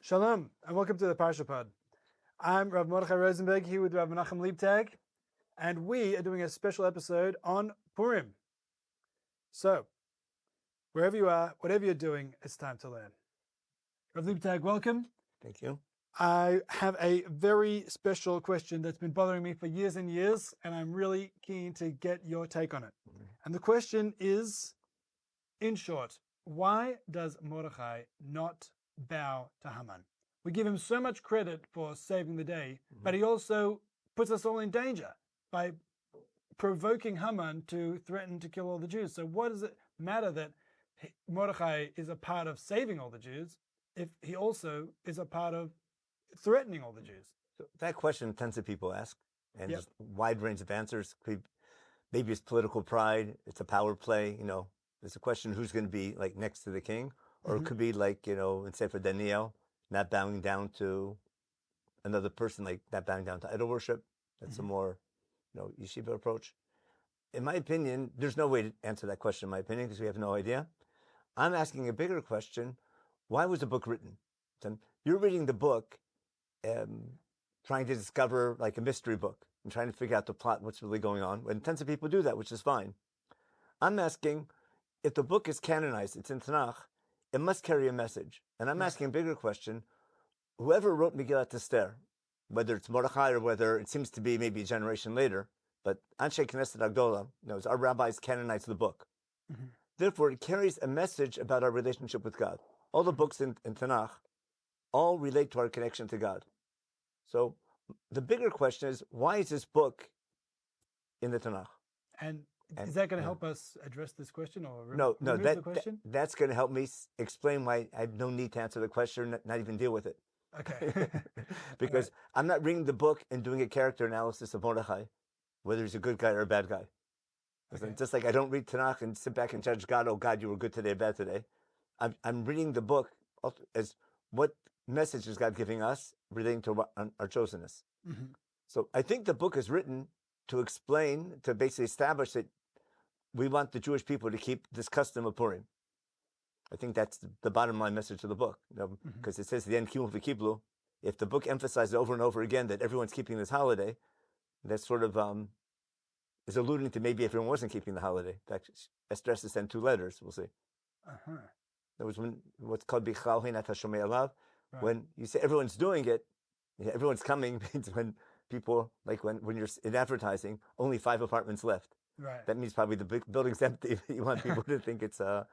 Shalom, and welcome to the Parasha Pod. I'm Rav Mordechai Rosenberg here with Rav Menachem Liebtag, and we are doing a special episode on Purim. So, wherever you are, whatever you're doing, it's time to learn. Rav Liebtag, welcome. Thank you. I have a very special question that's been bothering me for years and years, and I'm really keen to get your take on it. And the question is, in short, why does Mordechai not bow to Haman? We give him so much credit for saving the day, but he also puts us all in danger by provoking Haman to threaten to kill all the Jews. So what does it matter that Mordechai is a part of saving all the Jews if he also is a part of threatening all the Jews? So that question tons of people ask, and just wide range of answers. Maybe it's political pride, it's a power play, There's a question who's going to be like next to the king, or it could be like, in Sefer Daniel, not bowing down to another person, like not bowing down to idol worship. That's a more, yeshiva approach. In my opinion, there's no way to answer that question, in my opinion, because we have no idea. I'm asking a bigger question. Why was the book written? So you're reading the book, trying to discover like a mystery book and trying to figure out the plot, what's really going on. And tons of people do that, which is fine. I'm asking, if the book is canonized, it's in Tanakh, it must carry a message. And I'm asking a bigger question. Whoever wrote Megillah Esther, whether it's Mordechai or whether it seems to be maybe a generation later, but Anshe Knesset Agdola knows our rabbis canonized the book. Therefore, it carries a message about our relationship with God. All the books in Tanakh all relate to our connection to God. So the bigger question is, why is this book in the Tanakh? And is that going to help us address this question or remove the question? That's going to help me explain why I have no need to answer the question, not even deal with it. Okay. Because I'm not reading the book and doing a character analysis of Mordechai, whether he's a good guy or a bad guy. Okay. Just like I don't read Tanakh and sit back and judge God, oh God, you were good today or bad today. I'm reading the book as what message is God giving us relating to our chosenness. So I think the book is written to explain, to basically establish that we want the Jewish people to keep this custom of Purim. I think that's the bottom line message of the book, because it says at the end, Kimu v'kiblu. If the book emphasizes over and over again that everyone's keeping this holiday, that sort of is alluding to maybe everyone wasn't keeping the holiday. In fact, Esther has to send 2 letters, we'll see. That was what's called Bichal Hinat Hashomei Alav. When you say everyone's doing it, everyone's coming, means when people, like when you're in advertising, only 5 apartments left. Right. That means probably the big building's empty. You want people to think it's Right.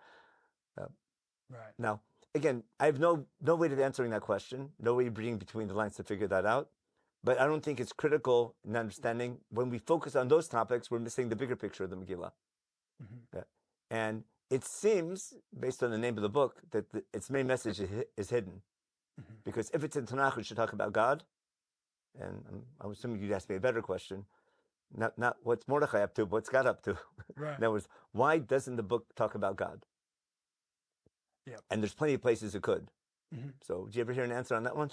Now, again, I have no way of answering that question, no way of reading between the lines to figure that out. But I don't think it's critical in understanding when we focus on those topics, we're missing the bigger picture of the Megillah. And it seems, based on the name of the book, that its main message is hidden. Because if it's in Tanakh, it should talk about God. And I'm assuming you'd ask me a better question. Not what's Mordechai up to, but what's God up to. Right. In other words, why doesn't the book talk about God? Yeah. And there's plenty of places it could. So, did you ever hear an answer on that one?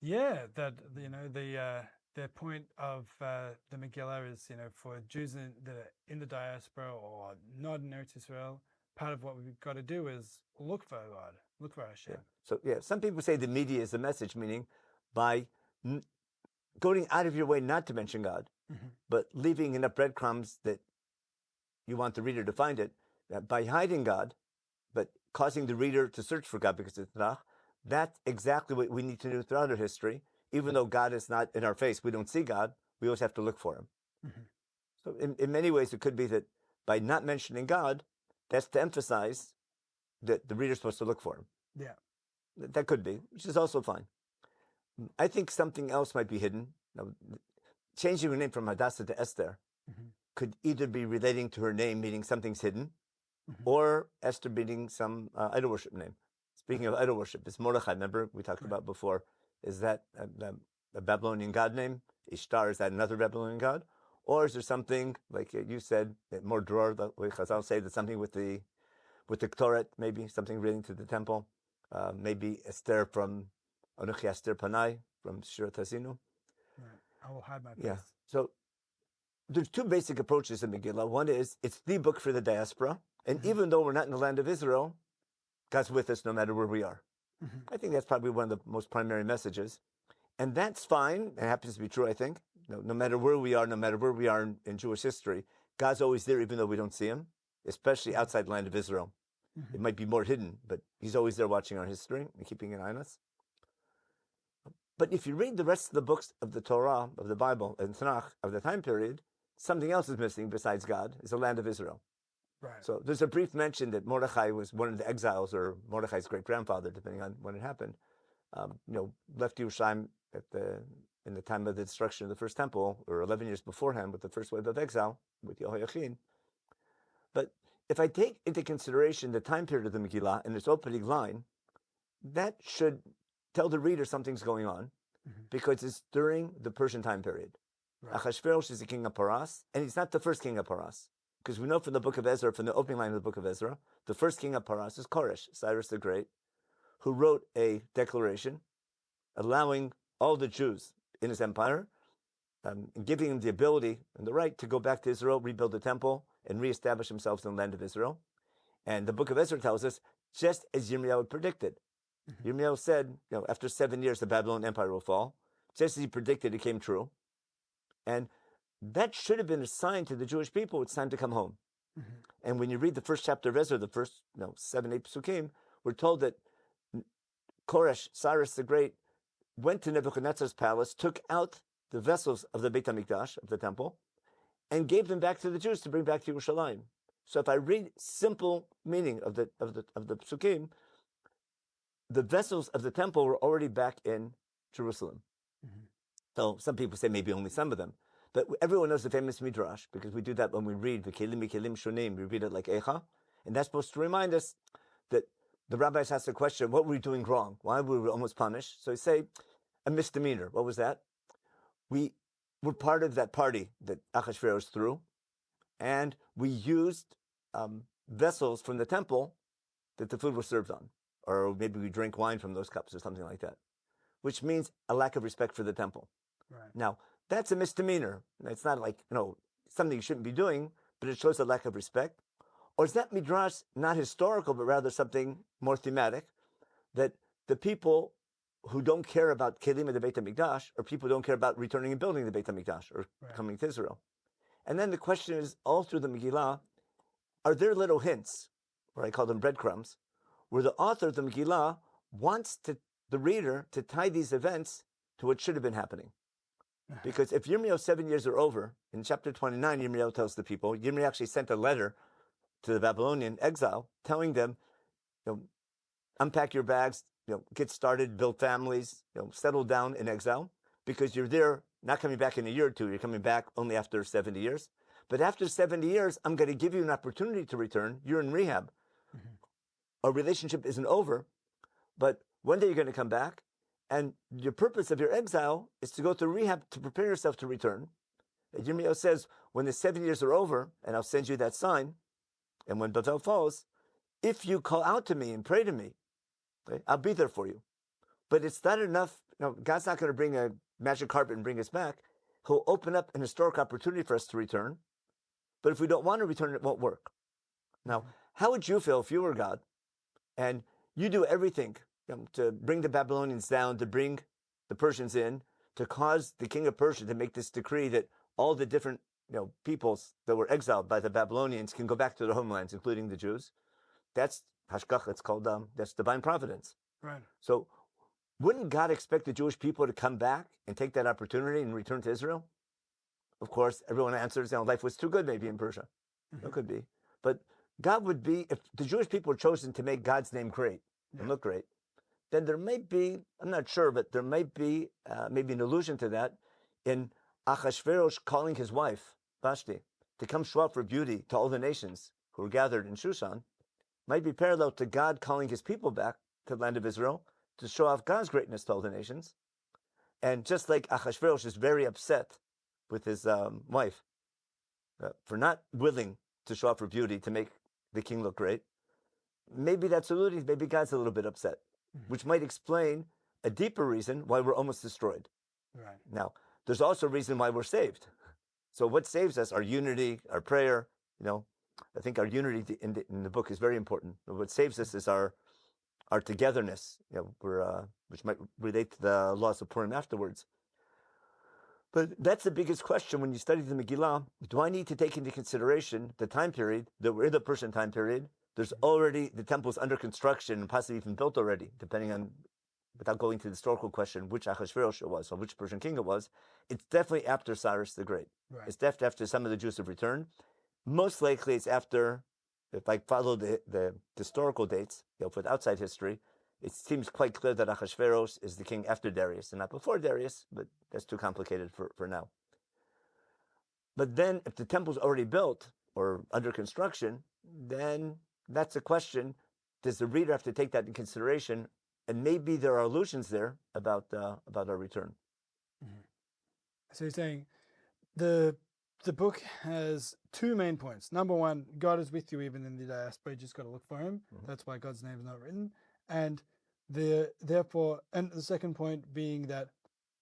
Yeah, that the point of the Megillah is for Jews in the diaspora or not in Eretz Israel. Part of what we've got to do is look for God, look for Hashem. So some people say the media is the message, meaning by going out of your way not to mention God, but leaving enough breadcrumbs that you want the reader to find it, by hiding God, but causing the reader to search for God because it's Tanakh. That's exactly what we need to do throughout our history. Even though God is not in our face, we don't see God, we always have to look for him. So in many ways, it could be that by not mentioning God, that's to emphasize that the reader's supposed to look for him. Yeah. That could be, which is also fine. I think something else might be hidden. Now, changing her name from Hadassah to Esther could either be relating to her name, meaning something's hidden, or Esther meaning some idol worship name. Speaking of idol worship, it's Mordechai, remember we talked about before. Is that a Babylonian god name? Ishtar, is that another Babylonian god? Or is there something, like you said, more dror, the way Chazal say, that something with the Ktoret, maybe something relating to the temple? Maybe Esther from Anuchi Esther Panai, from Shirat Hazinu. Right. I will hide my face. Yeah. So there's 2 basic approaches in Megillah. One is, it's the book for the diaspora. And even though we're not in the land of Israel, God's with us no matter where we are. I think that's probably one of the most primary messages. And that's fine. It happens to be true, I think. No matter where we are, no matter where we are in Jewish history, God's always there, even though we don't see him, especially outside the land of Israel. It might be more hidden, but he's always there watching our history and keeping an eye on us. But if you read the rest of the books of the Torah, of the Bible, and Tanakh of the time period, something else is missing besides God, is the land of Israel. Right. So there's a brief mention that Mordechai was one of the exiles, or Mordechai's great-grandfather, depending on when it happened, left Yerushalayim in the time of the destruction of the first temple, or 11 years beforehand, with the first wave of exile, with Yehoiachin. But if I take into consideration the time period of the Megillah and its opening line, that should tell the reader something's going on, because it's during the Persian time period. Right. Achashverosh is the king of Paras, and he's not the first king of Paras. Because we know from the book of Ezra, from the opening line of the book of Ezra, the first king of Paras is Koresh, Cyrus the Great, who wrote a declaration allowing all the Jews in his empire, giving him the ability and the right to go back to Israel, rebuild the temple, and reestablish themselves in the land of Israel. And the book of Ezra tells us, just as Yirmiyahu predicted. Yirmiyahu said, after 7 years, the Babylonian Empire will fall. Just as he predicted, it came true. And that should have been a sign to the Jewish people, it's time to come home. And when you read the first chapter of Ezra, the first 7, 8 psukim, we're told that Koresh, Cyrus the Great, went to Nebuchadnezzar's palace, took out the vessels of the Beit HaMikdash, of the temple, and gave them back to the Jews to bring back to Yerushalayim. So if I read simple meaning of the psukim, the vessels of the temple were already back in Jerusalem. So some people say maybe only some of them. But everyone knows the famous midrash, because we do that when we read V'kelim shonim, we read it like Echa, and that's supposed to remind us that the rabbis asked the question, what were we doing wrong? Why were we almost punished? So they say, a misdemeanor. What was that? We were part of that party that Achashverosh threw, and we used vessels from the temple that the food was served on. Or maybe we drank wine from those cups or something like that, which means a lack of respect for the temple. Right. Now, that's a misdemeanor. It's not like, something you shouldn't be doing, but it shows a lack of respect. Or is that midrash not historical, but rather something more thematic, that the people who don't care about kelim of the Beit HaMikdash, or people who don't care about returning and building the Beit HaMikdash, or coming to Israel? And then the question is, all through the Megillah, are there little hints, or I call them breadcrumbs, where the author of the Megillah wants the reader to tie these events to what should have been happening? Because if Yirmiyahu's 7 years are over, in chapter 29, Yirmiyahu tells the people, Yirmiyahu actually sent a letter to the Babylonian exile, telling them, unpack your bags, get started, build families, settle down in exile, because you're there, not coming back in a year or two, you're coming back only after 70 years. But after 70 years, I'm going to give you an opportunity to return. You're in rehab. Our relationship isn't over, but one day you're going to come back, and your purpose of your exile is to go through rehab to prepare yourself to return. Yirmiyahu says, when the 7 years are over, and I'll send you that sign, and when Bavel falls, if you call out to me and pray to me, I'll be there for you. But it's not enough. God's not going to bring a magic carpet and bring us back. He'll open up an historic opportunity for us to return. But if we don't want to return, it won't work. Now, how would you feel if you were God and you do everything to bring the Babylonians down, to bring the Persians in, to cause the king of Persia to make this decree that all the different peoples that were exiled by the Babylonians can go back to their homelands, including the Jews? That's hashgacha. It's called that's divine providence. Right. So, wouldn't God expect the Jewish people to come back and take that opportunity and return to Israel? Of course, everyone answers, life was too good maybe in Persia. It could be. But God would be, if the Jewish people were chosen to make God's name great and look great, then there may be, I'm not sure, but there might be maybe an allusion to that in Achashverosh calling his wife, Vashti, to come show off her beauty to all the nations who were gathered in Shushan, might be parallel to God calling his people back to the land of Israel to show off God's greatness to all the nations. And just like Achashverosh is very upset with his wife for not willing to show off her beauty to make the king look great, maybe that's alluding, maybe God's a little bit upset, which might explain a deeper reason why we're almost destroyed. Right. Now, there's also a reason why we're saved. So what saves us? Our unity, our prayer. I think our unity in the book is very important. What saves us is our our togetherness, which might relate to the laws of Purim afterwards. But that's the biggest question when you study the Megillah. Do I need to take into consideration the time period, that we're in the Persian time period? There's already, the temple's under construction and possibly even built already, depending on, without going to the historical question, which Achashverosh it was, or which Persian king it was. It's definitely after Cyrus the Great. Right. It's definitely after some of the Jews have returned. Most likely it's after, if I follow the historical dates, with outside history, it seems quite clear that Achashverosh is the king after Darius and not before Darius, but that's too complicated for now. But then if the temple's already built or under construction, then that's a question. Does the reader have to take that in consideration? And maybe there are allusions there about our return. Mm-hmm. So you're saying the book has two main points. Number one, God is with you even in the diaspora. You just got to look for him. Mm-hmm. That's why God's name is not written. And the second point being that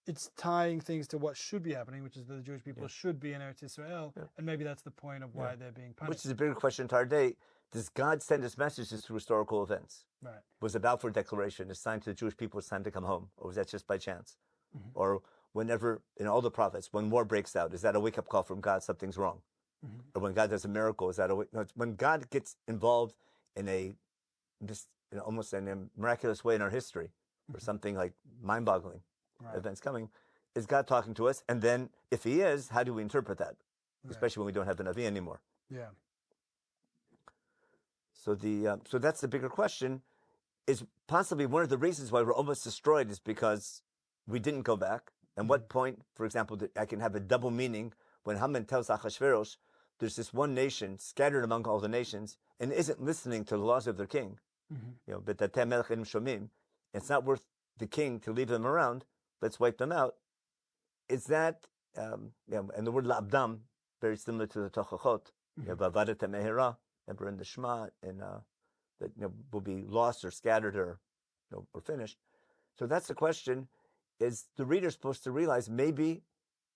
it's tying things to what should be happening, which is that the Jewish people should be in Eretz Israel, and maybe that's the point of why they're being punished. Which is a bigger question to our day. Does God send his messages through historical events? Right. Was a Balfour Declaration a sign to the Jewish people it's time to come home? Or was that just by chance? Mm-hmm. Or whenever, in all the prophets, when war breaks out, is that a wake-up call from God, something's wrong? Mm-hmm. Or when God does a miracle, is that when God gets involved in almost in a miraculous way in our history, or something like mind-boggling events coming, is God talking to us? And then, if he is, how do we interpret that? Right. Especially when we don't have the Navi anymore. Yeah. So so that's the bigger question. Is possibly one of the reasons why we're almost destroyed is because we didn't go back. And what point, for example, I can have a double meaning when Haman tells Achashverosh, there's this one nation scattered among all the nations and isn't listening to the laws of their king. Mm-hmm. It's not worth the king to leave them around. Let's wipe them out. Is that, and the word la'abdam, very similar to the Tochachot, Mehera, remember in the Shema, that will be lost or scattered or finished. So that's the question: is the reader supposed to realize maybe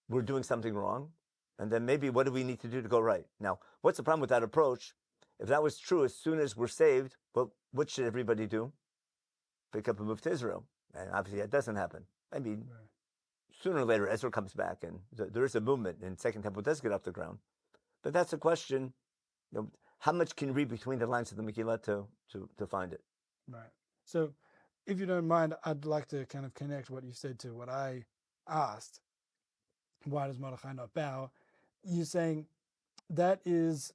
we're doing something wrong, and then maybe what do we need to do to go right? Now, what's the problem with that approach? If that was true, as soon as we're saved, well, what should everybody do? Pick up and move to Israel, and obviously that doesn't happen. Maybe sooner or later Ezra comes back, and there is a movement, and Second Temple does get off the ground. But that's a question. How much can you read between the lines of the Megillah to find it? Right. So, if you don't mind, I'd like to kind of connect what you said to what I asked. Why does Mordechai not bow? You're saying that is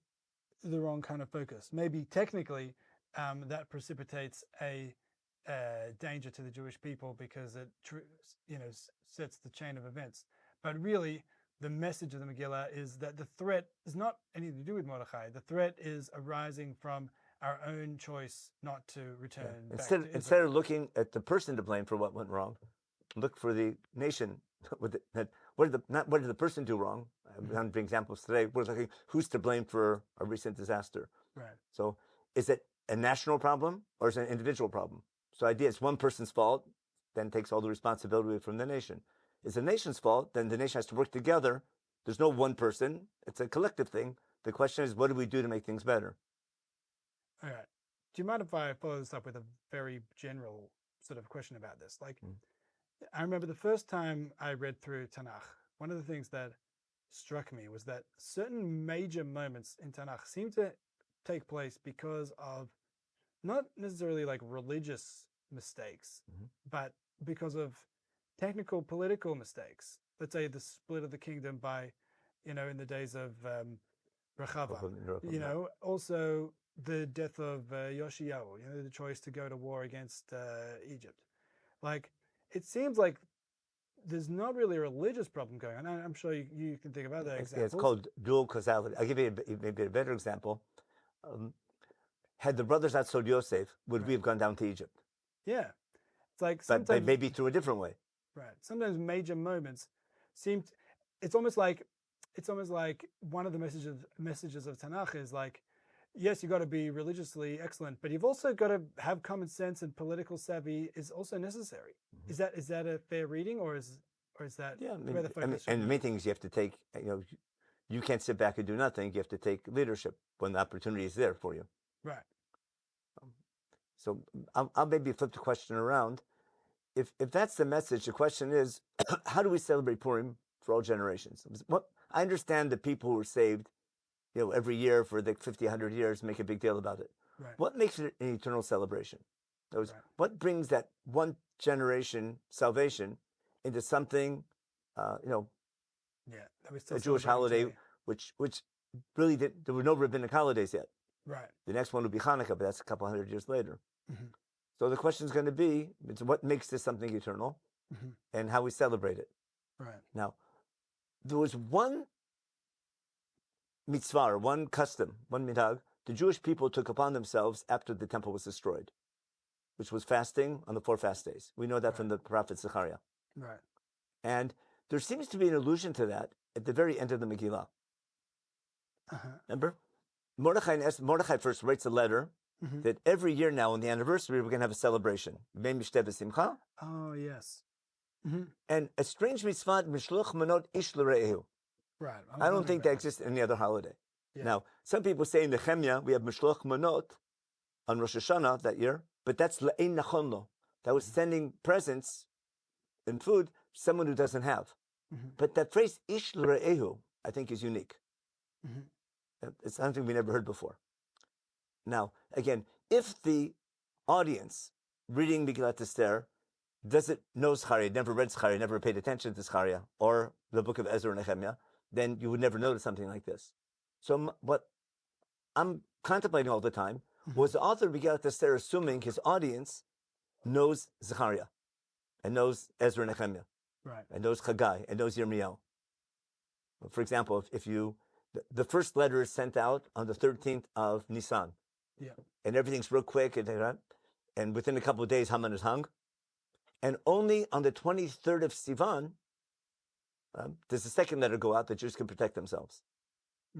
the wrong kind of focus. Maybe technically, that precipitates a danger to the Jewish people because it sets the chain of events. But really, the message of the Megillah is that the threat is not anything to do with Mordechai. The threat is arising from our own choice not to return back to Israel. Instead of looking at the person to blame for what went wrong, look for the nation. What did the person do wrong? I'm going to bring examples today. We're looking who's to blame for a recent disaster. Right. So is it a national problem or is it an individual problem? So the idea is one person's fault, then takes all the responsibility from the nation. It's the nation's fault, then the nation has to work together. There's no one person. It's a collective thing. The question is, what do we do to make things better? All right. Do you mind if I follow this up with a very general sort of question about this? Like, I remember the first time I read through Tanakh, one of the things that struck me was that certain major moments in Tanakh seem to take place because of not necessarily like religious mistakes, but because of technical political mistakes. Let's say the split of the kingdom by, in the days of Rechavam. Also the death of Yoshiyahu, the choice to go to war against Egypt. Like, it seems like there's not really a religious problem going on. I'm sure you can think about that example. It's called dual causality. I'll give you maybe a better example. Had the brothers not sold Yosef, would we have gone down to Egypt? Yeah. It's like sometimes, but maybe through a different way. Right. Sometimes major moments it's almost like one of the messages of Tanakh is like, yes, you've got to be religiously excellent, but you've also got to have common sense, and political savvy is also necessary. Mm-hmm. Is that a fair reading, or is that where the focus and the main thing is you have to take, you can't sit back and do nothing. You have to take leadership when the opportunity is there for you. Right. So I'll maybe flip the question around. If that's the message, the question is, how do we celebrate Purim for all generations? I understand that people who are saved, every year for the 50, 100 years make a big deal about it. Right. What makes it an eternal celebration? Right. What brings that one generation salvation into something, that we still a Jewish celebrating holiday, today. which really there were no rabbinic holidays yet. Right. The next one would be Hanukkah, but that's a couple hundred years later. Mm-hmm. So the question is going to be, what makes this something eternal, and how we celebrate it. Right. Now, there was one mitzvah, one custom, one minhag, the Jewish people took upon themselves after the temple was destroyed, which was fasting on the 4 fast days. We know that from the prophet Zecharia. Right. And there seems to be an allusion to that at the very end of the Megillah. Remember? Mordechai first writes a letter that every year now on the anniversary we're going to have a celebration. Oh, yes. And a strange mitzvah, mishloch manot ish l're'ehu. Right. I don't think that exists in any other holiday. Yeah. Now, some people say in Nehemiah we have mishloch manot on Rosh Hashanah that year, but that's le'ein nachon lo. That was sending presents and food to someone who doesn't have. But that phrase ish l're'ehu, I think, is unique. It's something we never heard before. Now, again, if the audience reading Megillat Esther doesn't know Zecharia, never read Zecharia, never paid attention to Zecharia, or the book of Ezra and Nehemiah, then you would never notice something like this. So what I'm contemplating all the time was the author of Megillat Esther assuming his audience knows Zecharia, and knows Ezra and Nehemiah, and knows Chagai, and knows Yirmiyahu. For example, if you... The first letter is sent out on the 13th of Nisan. Yeah. And everything's real quick. And within a couple of days, Haman is hung. And only on the 23rd of Sivan, does the second letter go out that Jews can protect themselves.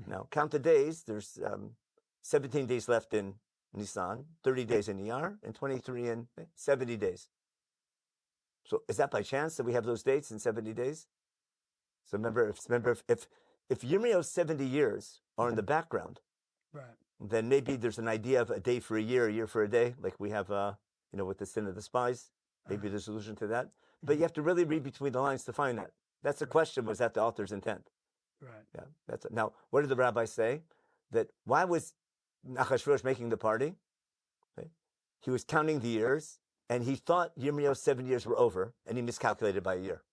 Now, count the days. There's 17 days left in Nisan, 30 days in Iyar, and 23 in 70 days. So is that by chance that we have those dates in 70 days? So remember, if Yirmiyahu's 70 years are in the background, then maybe there's an idea of a day for a year for a day, like we have, with the sin of the spies. Maybe there's a solution to that. But you have to really read between the lines to find that. That's the question, was that the author's intent? Right. Yeah. That's it. Now, what did the rabbis say? That why was Achashverosh making the party? Okay. He was counting the years, and he thought Yirmiyahu's 7 years were over, and he miscalculated by a year.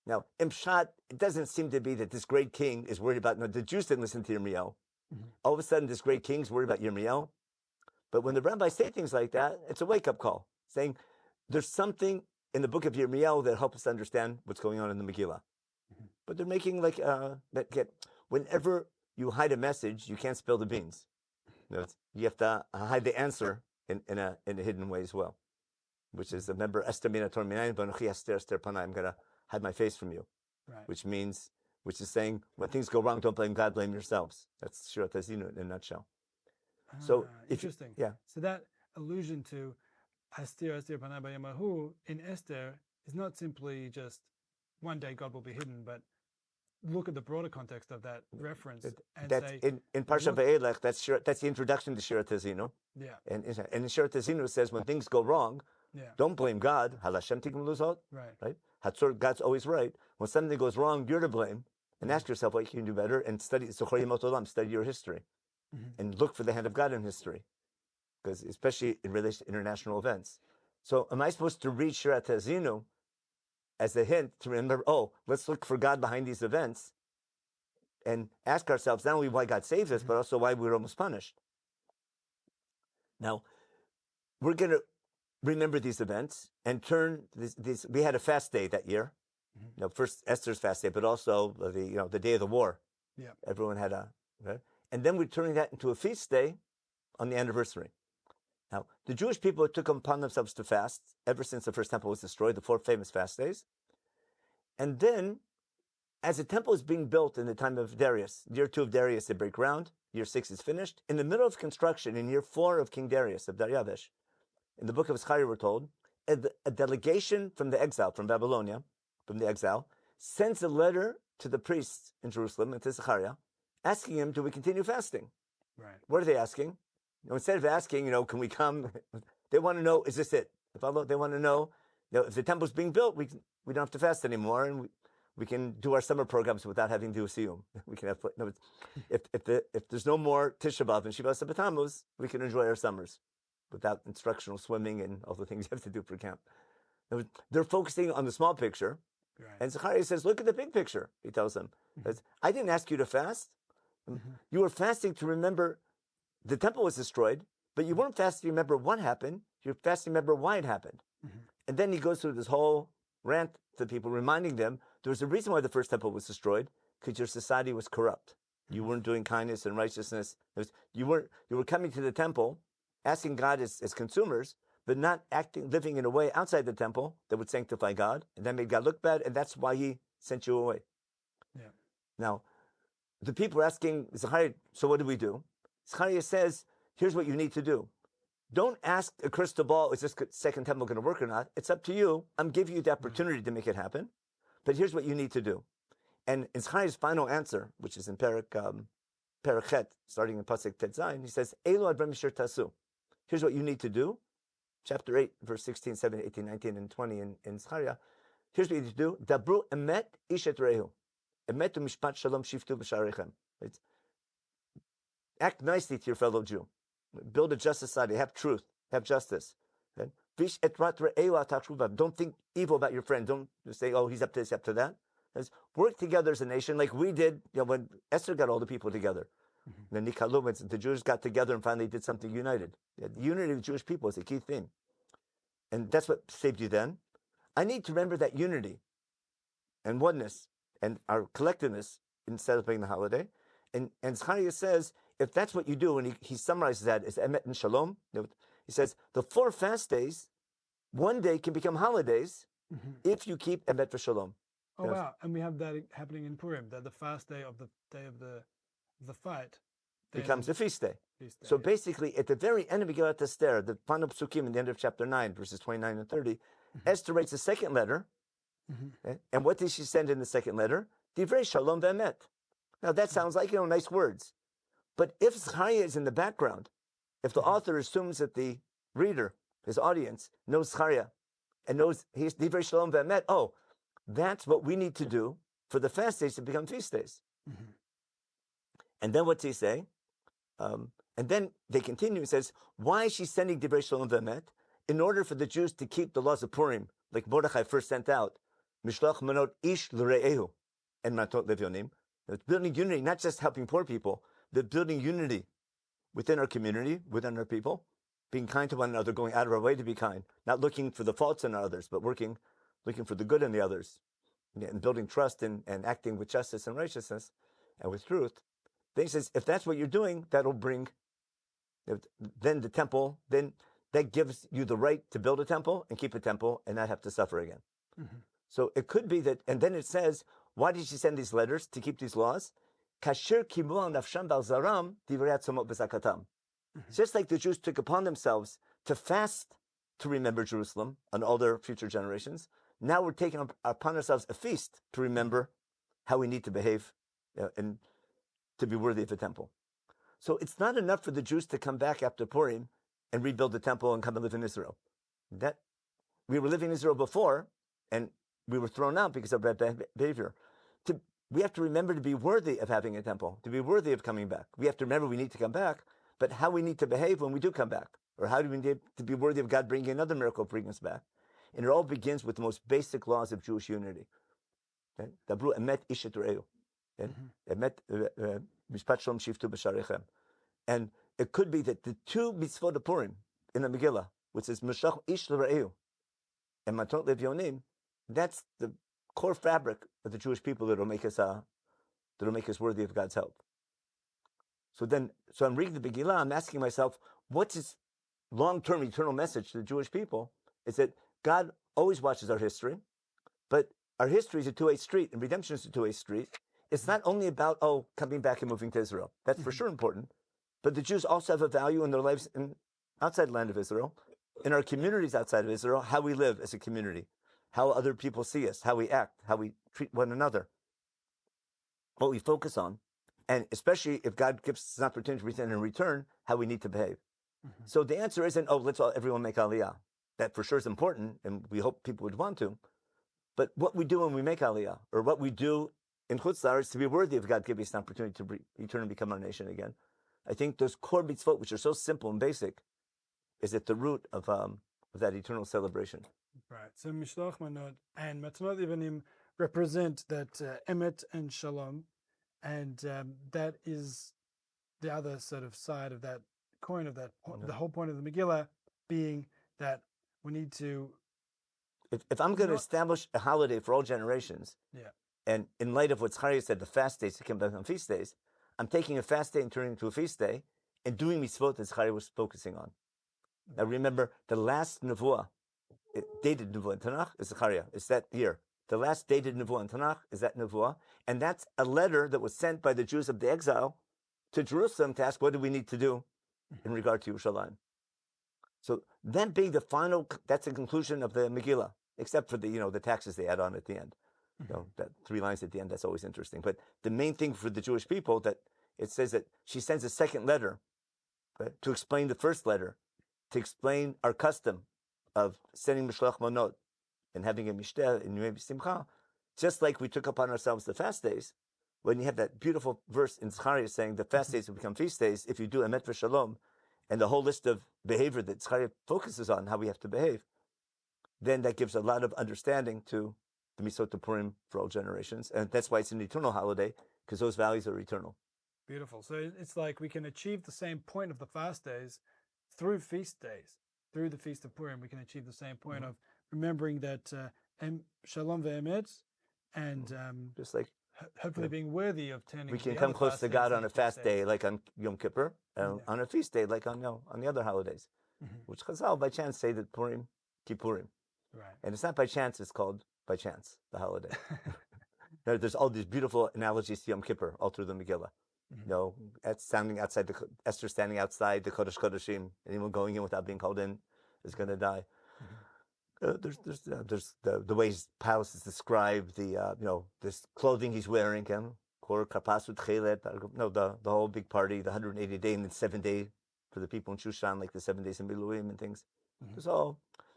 Now, Imshat, it doesn't seem to be that this great king is worried about, the Jews didn't listen to Yirmiyahu. All of a sudden, this great king is worried about Yirmiyahu. But when the rabbis say things like that, it's a wake-up call, saying there's something in the book of Yirmiyahu that helps us understand what's going on in the Megillah. But they're making whenever you hide a message, you can't spill the beans. You have to hide the answer in a hidden way as well, which is, remember, Esther mina tor minayin, v'anochi Esther panai, I'm going to hide my face from you, which is saying, when things go wrong, don't blame God, blame yourselves. That's Shirat Hazinu in a nutshell. So interesting. So that allusion to Esther panai b'yamahu in Esther is not simply just one day God will be hidden, but look at the broader context of that reference that's say, in Parsha Ve'elech, that's the introduction to Shirat Hazinu. Yeah. And Shirat Hazinu says when things go wrong, don't blame God. Halashem tikum luzot. Right. Hatzor, God's always right. When something goes wrong, you're to blame. And ask yourself what you can do better, and study study your history, and look for the hand of God in history, because especially in relation to international events. So, am I supposed to read Shirat Hazinu as a hint to remember? Oh, let's look for God behind these events, and ask ourselves not only why God saves us, but also why we were almost punished. Now, we're going to remember these events and turn these. We had a fast day that year. First Esther's fast day, but also the day of the war. Yeah, everyone had and then we're turning that into a feast day on the anniversary. Now, the Jewish people took upon themselves to fast ever since the first temple was destroyed, the 4 famous fast days. And then, as the temple is being built in the time of Darius, year 2 of Darius, they break ground. Year 6 is finished. In the middle of construction, in year 4 of King Darius of Dariavesh, in the book of Zecharia, we're told a delegation from the exile, from Babylonia, from the exile, sends a letter to the priests in Jerusalem and to Zecharia, asking him, do we continue fasting? Right. What are they asking? Instead of asking, can we come They want to know, is this it? They want to know, if the temple's being built, we don't have to fast anymore, and we can do our summer programs without having to do a siyum. We can have, if there's no more Tisha B'Av and Shiva Sabbath, we can enjoy our summers without instructional swimming and all the things you have to do for camp. They're focusing on the small picture. Right. And Zecharia says, look at the big picture, he tells them. I didn't ask you to fast. You were fasting to remember the temple was destroyed, but you weren't fasting to remember what happened. You're fasting to remember why it happened. And then he goes through this whole rant to people, reminding them there was a reason why the first temple was destroyed, because your society was corrupt. You weren't doing kindness and righteousness. You were coming to the temple, asking God as consumers, but not living in a way outside the temple that would sanctify God, and that made God look bad, and that's why he sent you away. Yeah. Now, the people are asking Zecharia, so what do we do? Zecharia says, here's what you need to do. Don't ask a crystal ball, is this second temple going to work or not? It's up to you. I'm giving you the opportunity to make it happen, but here's what you need to do. And in Zechariah's final answer, which is in Perichet, starting in Pasuk Tet Zayin, he says, Elu advarim asher tasu. Here's what you need to do. Chapter 8, verse 16, 17, 18, 19, and 20 in Zecharia. Here's what you need to do. Dabru emet ish et rehu. Emet u'mishpat shalom shiftu b'sharechem. Act nicely to your fellow Jew. Build a just society. Have truth. Have justice. Vish et rat re'eu atachruvav. Don't think evil about your friend. Don't say, oh, he's up to this, up to that. Work together as a nation like we did when Esther got all the people together. Then the Jews got together and finally did something united. The unity of the Jewish people is a key thing. And that's what saved you then. I need to remember that unity and oneness and our collectiveness in celebrating the holiday. And Zecharia says, if that's what you do, and he summarizes that as emet and shalom, he says, the 4 fast days, one day can become holidays if you keep emet for shalom. Oh, wow. And we have that happening in Purim, that the fast day of the fight becomes a feast day. So basically, at the very end of Megillat Esther, the final psukim in the end of chapter 9, verses 29 and 30, Esther writes a second letter. And what did she send in the second letter? Divrei shalom ve'emet. Now that sounds like, nice words. But if Zecharia is in the background, if the author assumes that the reader, his audience, knows Zecharia and knows he's Divrei shalom ve'emet, oh, that's what we need to do for the fast days to become feast days. And then what's he say? And then they continue. He says, why is she sending Divrei Shalom V'emet? In order for the Jews to keep the laws of Purim, like Mordechai first sent out, Mishlach Manot Ish L'Re'ehu, and Matot Levyonim. It's building unity, not just helping poor people, but building unity within our community, within our people, being kind to one another, going out of our way to be kind, not looking for the faults in others, but looking for the good in the others, and building trust and acting with justice and righteousness and with truth. Then he says, if that's what you're doing, that'll bring, then the temple, then that gives you the right to build a temple and keep a temple and not have to suffer again. So it could be that, and then it says, why did she send these letters to keep these laws? Kasher kimu al nafsham bal zaram divrei atzamot b'zakatam. Just like the Jews took upon themselves to fast to remember Jerusalem and all their future generations, now we're taking upon ourselves a feast to remember how we need to behave and to be worthy of the temple. So it's not enough for the Jews to come back after Purim and rebuild the temple and come and live in Israel. That we were living in Israel before, and we were thrown out because of bad behavior. We have to remember to be worthy of having a temple, to be worthy of coming back. We have to remember we need to come back, but how we need to behave when we do come back, or how do we need to be worthy of God bringing another miracle, bringing us back. And it all begins with the most basic laws of Jewish unity. Dabru emet ish et re'eu. Emet mishpat shalom shiftu b'sharechem. And it could be that the 2 mitzvot of Purim in the Megillah, which is Meshach ish l're'eu and Matot Levyonim, that's the core fabric of the Jewish people that'll make us worthy of God's help. So I'm reading the Megillah, I'm asking myself, what's its long-term eternal message to the Jewish people? Is that God always watches our history, but our history is a two-way street, and redemption is a two-way street. It's not only about, coming back and moving to Israel. That's for sure important. But the Jews also have a value in their lives outside the land of Israel, in our communities outside of Israel, how we live as a community, how other people see us, how we act, how we treat one another, what we focus on, and especially if God gives us an opportunity to return in return, how we need to behave. So the answer isn't, oh, let's all everyone make Aliyah. That for sure is important, and we hope people would want to. But what we do when we make Aliyah, or what we do in Chutz La'aretz to be worthy of God giving us an opportunity to return and become our nation again, I think those core mitzvot, which are so simple and basic, is at the root of that eternal celebration. Right. So Mishloach Manot and Matnot Ivanim represent that Emet and Shalom, and that is the other sort of side of that coin of that. The whole point of the Megillah being that we need to. If I'm going to establish a holiday for all generations, and in light of what Zecharia said, the fast days to come back on feast days, I'm taking a fast day and turning it into a feast day, and doing mitzvot that Zecharia was focusing on. Now remember, the last nevuah, dated nevuah in Tanakh, is Zecharia. It's that year. The last dated nevuah in Tanakh is that nevuah, and that's a letter that was sent by the Jews of the exile to Jerusalem to ask, what do we need to do in regard to Yerushalayim? So that being the final, that's the conclusion of the Megillah, except for the taxes they add on at the end. That 3 lines at the end, that's always interesting. But the main thing for the Jewish people, that it says that she sends a second letter to explain the first letter, to explain our custom of sending Mishloach Manot and having a mishteh in Yom Simcha, just like we took upon ourselves the fast days. When you have that beautiful verse in Zecharia saying the fast days will become feast days, if you do Emet v'Shalom, and the whole list of behavior that Zecharia focuses on, how we have to behave, then that gives a lot of understanding to the Mitzvot of Purim for all generations. And that's why it's an eternal holiday, because those values are eternal. Beautiful. So it's like we can achieve the same point of the fast days through feast days. Through the Feast of Purim, we can achieve the same point of remembering that Shalom ve'emet, and just like hopefully being worthy of turning. We can come close to God on a fast day, like on Yom Kippur, on a feast day, like on the other holidays, which Chazal by chance say that Purim, Kippurim. Right. And it's not by chance; it's called by chance, the holiday. There's all these beautiful analogies to Yom Kippur all through the Megillah. Esther standing outside the Kodesh Kodeshim. Anyone going in without being called in is going to die. There's the way his palace is described. This clothing he's wearing. The whole big party, the 180 day and the 7 day for the people in Shushan, like the 7 days in Miluim and things.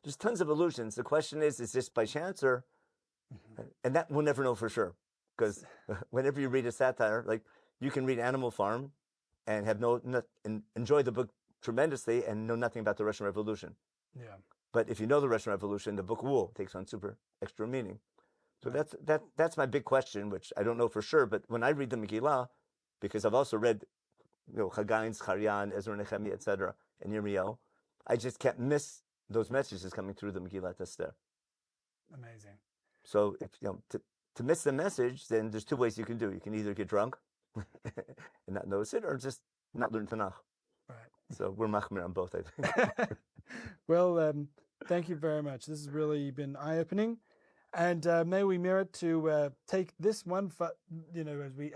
There's tons of allusions. The question is this by chance or? And that we'll never know for sure, because whenever you read a satire, like you can read Animal Farm and have enjoy the book tremendously and know nothing about the Russian Revolution. Yeah. But if you know the Russian Revolution, the book Wool takes on super extra meaning. So that's my big question, which I don't know for sure. But when I read the Megillah, because I've also read, Haggai, Zecharia, Ezra, Nehemiah, etc., and Yirmiyahu, I just can't miss those messages coming through the Megillah Esther. Amazing. So if to miss the message, then there's 2 ways you can do. You can either get drunk and not notice it, or just not learn Tanakh. Right. So we're machmir on both, I think. Well, thank you very much. This has really been eye-opening, and may we merit to take this one,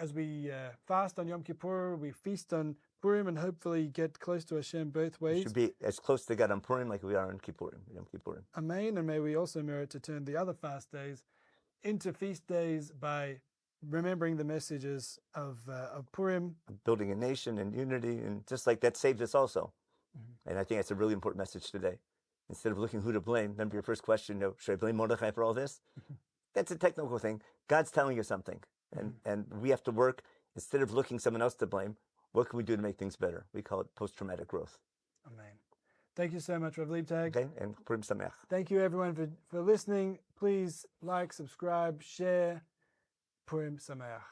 as we fast on Yom Kippur, we feast on Purim, and hopefully get close to Hashem both ways. We should be as close to God on Purim like we are on Kippurim, Yom Kippurim. Amen. And may we also merit to turn the other fast days into feast days by remembering the messages of Purim. Building a nation and unity, and just like that saved us also. And I think that's a really important message today. Instead of looking who to blame, remember your first question, should I blame Mordechai for all this? That's a technical thing. God's telling you something. And we have to work, instead of looking someone else to blame, what can we do to make things better? We call it post-traumatic growth. Amen. Thank you so much, Rav Liebtag. Okay, and Purim Sameach. Thank you, everyone, for listening. Please like, subscribe, share. Purim Sameach.